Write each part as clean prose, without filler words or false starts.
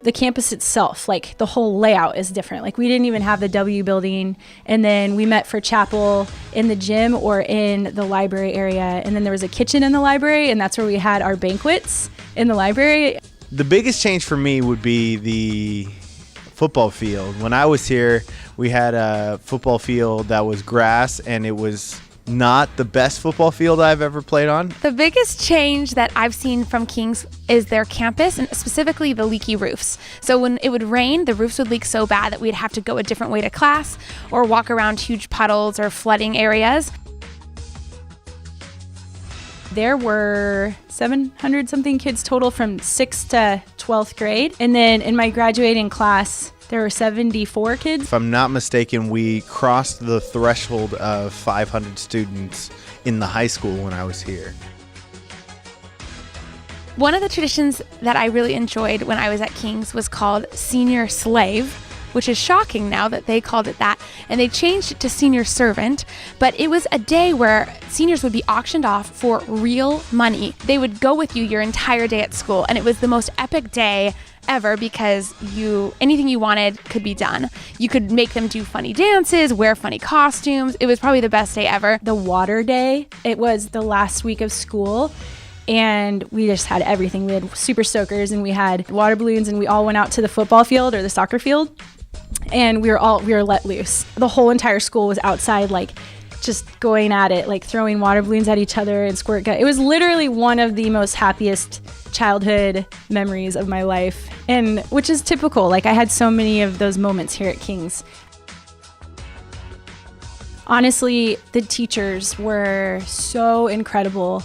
the campus itself, like the whole layout is different. Like we didn't even have the W building, and then we met for chapel in the gym or in the library area, and then there was a kitchen in the library, and that's where we had our banquets in the library. The biggest change for me would be the football field. When I was here, we had a football field that was grass, and it was not the best football field I've ever played on. The biggest change that I've seen from King's is their campus, and specifically the leaky roofs. So when it would rain, the roofs would leak so bad that we'd have to go a different way to class or walk around huge puddles or flooding areas. There were 700 something kids total from 6th to 12th grade. And then in my graduating class, there were 74 kids. If I'm not mistaken, we crossed the threshold of 500 students in the high school when I was here. One of the traditions that I really enjoyed when I was at King's was called Senior Slave, which is shocking now that they called it that, and they changed it to Senior Servant. But it was a day where seniors would be auctioned off for real money. They would go with you your entire day at school, and it was the most epic day ever because anything you wanted could be done. You could make them do funny dances, wear funny costumes. It was probably the best day ever. The water day, it was the last week of school, and we just had everything. We had super soakers, and we had water balloons, and we all went out to the football field or the soccer field, and we were let loose. The whole entire school was outside, like just going at it, like throwing water balloons at each other and squirt gun. It was literally one of the most happiest childhood memories of my life, and which is typical. Like I had so many of those moments here at King's. Honestly, the teachers were so incredible,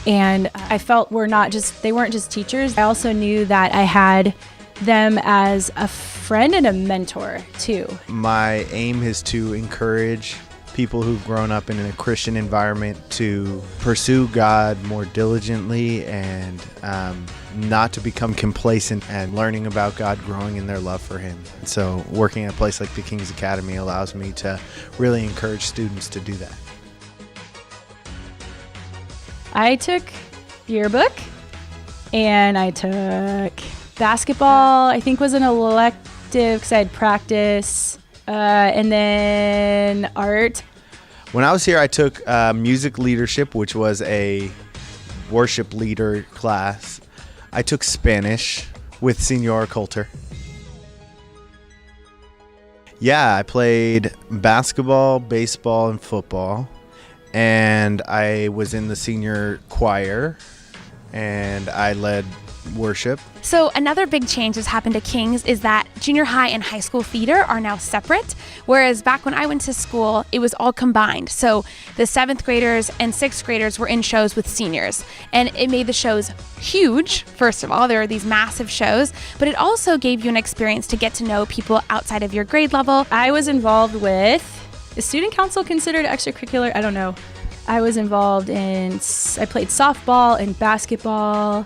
and I felt they weren't just teachers. I also knew that I had them as a friend and a mentor too. My aim is to encourage people who've grown up in a Christian environment to pursue God more diligently and not to become complacent and learning about God, growing in their love for Him. So working at a place like the King's Academy allows me to really encourage students to do that. I took yearbook, and I took basketball, I think was an elective because I had practice, and then art. When I was here, I took music leadership, which was a worship leader class. I took Spanish with Senor Coulter. Yeah, I played basketball, baseball, and football. And I was in the senior choir, and I led worship. So another big change that's happened to King's is that junior high and high school theater are now separate, whereas back when I went to school, it was all combined. So the 7th graders and 6th graders were in shows with seniors, and it made the shows huge. First of all, there are these massive shows, but it also gave you an experience to get to know people outside of your grade level. I was involved with, is student council considered extracurricular? I don't know. I was involved in, I played softball and basketball.